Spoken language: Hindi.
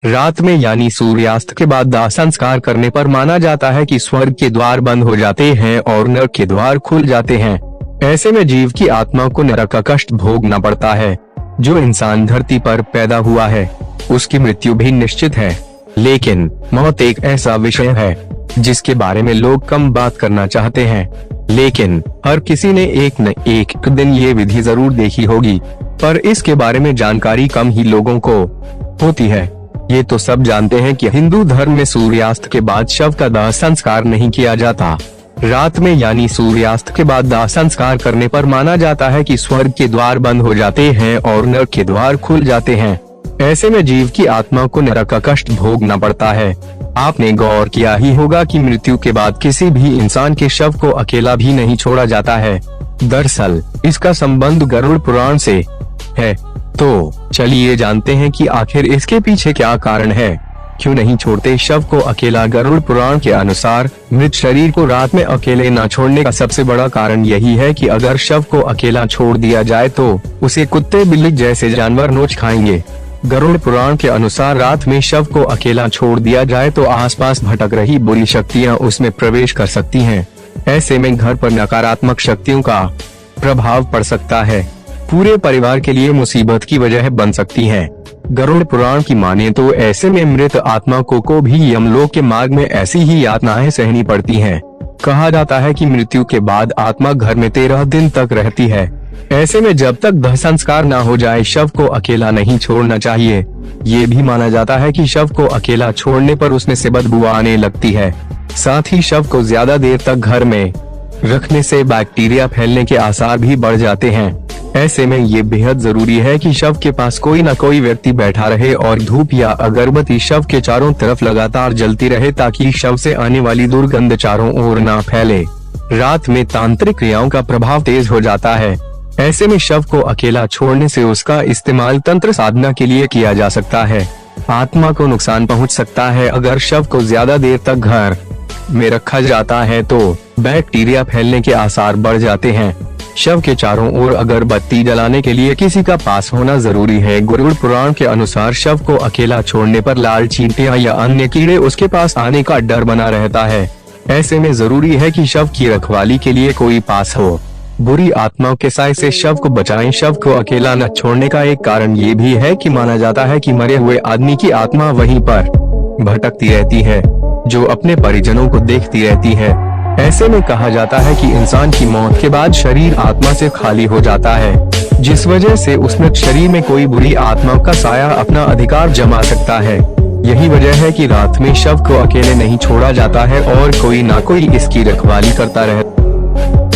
रात में यानी सूर्यास्त के बाद दाह संस्कार करने पर माना जाता है कि स्वर्ग के द्वार बंद हो जाते हैं और नरक के द्वार खुल जाते हैं। ऐसे में जीव की आत्मा को नरक का कष्ट भोगना पड़ता है। जो इंसान धरती पर पैदा हुआ है उसकी मृत्यु भी निश्चित है, लेकिन मौत एक ऐसा विषय है जिसके बारे में लोग कम बात करना चाहते हैं। लेकिन हर किसी ने एक न एक दिन ये विधि जरूर देखी होगी, पर इसके बारे में जानकारी कम ही लोगों को होती है। ये तो सब जानते हैं कि हिंदू धर्म में सूर्यास्त के बाद शव का दाह संस्कार नहीं किया जाता। रात में यानी सूर्यास्त के बाद दाह संस्कार करने पर माना जाता है कि स्वर्ग के द्वार बंद हो जाते हैं और नरक के द्वार खुल जाते हैं। ऐसे में जीव की आत्मा को नरक का कष्ट भोगना पड़ता है। आपने गौर किया ही होगा कि मृत्यु के बाद किसी भी इंसान के शव को अकेला भी नहीं छोड़ा जाता है। दरअसल इसका संबंध गरुड़ पुराण से है। तो चलिए जानते हैं कि आखिर इसके पीछे क्या कारण है, क्यों नहीं छोड़ते शव को अकेला। गरुड़ पुराण के अनुसार मृत शरीर को रात में अकेले न छोड़ने का सबसे बड़ा कारण यही है कि अगर शव को अकेला छोड़ दिया जाए तो उसे कुत्ते बिल्ली जैसे जानवर नोच खाएंगे। गरुड़ पुराण के अनुसार रात में शव को अकेला छोड़ दिया जाए तो आसपास भटक रही बुरी शक्तियां उसमें प्रवेश कर सकती हैं। ऐसे में घर पर नकारात्मक शक्तियों का प्रभाव पड़ सकता है, पूरे परिवार के लिए मुसीबत की वजह बन सकती है। गरुड़ पुराण की माने तो ऐसे में मृत आत्मा को भी यमलोक के मार्ग में ऐसी ही यातनाएं सहनी पड़ती हैं। कहा जाता है कि मृत्यु के बाद आत्मा घर में 13 दिन तक रहती है। ऐसे में जब तक दाह संस्कार न हो जाए शव को अकेला नहीं छोड़ना चाहिए। ये भी माना जाता है कि शव को अकेला छोड़ने पर उसमें से बदबू आने लगती है। साथ ही शव को ज्यादा देर तक घर में रखने से बैक्टीरिया फैलने के आसार भी बढ़ जाते हैं। ऐसे में ये बेहद जरूरी है कि शव के पास कोई न कोई व्यक्ति बैठा रहे और धूप या अगरबत्ती शव के चारों तरफ लगातार जलती रहे, ताकि शव से आने वाली दुर्गंध चारों ओर न फैले। रात में तांत्रिक क्रियाओं का प्रभाव तेज हो जाता है। ऐसे में शव को अकेला छोड़ने से उसका इस्तेमाल तंत्र साधना के लिए किया जा सकता है। आत्मा को नुकसान पहुंच सकता है। अगर शव को ज्यादा देर तक घर में रखा जाता है तो बैक्टीरिया फैलने के आसार बढ़ जाते हैं। शव के चारों ओर अगरबत्ती जलाने के लिए किसी का पास होना जरूरी है। गरुड़ पुराण के अनुसार शव को अकेला छोड़ने पर लाल चींटियां या अन्य कीड़े उसके पास आने का डर बना रहता है। ऐसे में जरूरी है कि शव की रखवाली के लिए कोई पास हो। बुरी आत्माओं के साए से शव को बचाएं। शव को अकेला न छोड़ने का एक कारण ये भी है कि माना जाता है कि मरे हुए आदमी की आत्मा वहीं पर भटकती रहती है, जो अपने परिजनों को देखती रहती है। ऐसे में कहा जाता है कि इंसान की मौत के बाद शरीर आत्मा से खाली हो जाता है, जिस वजह से उस मृत शरीर में कोई बुरी आत्मा का साया अपना अधिकार जमा सकता है। यही वजह है कि रात में शव को अकेले नहीं छोड़ा जाता है और कोई ना कोई इसकी रखवाली करता रहता है।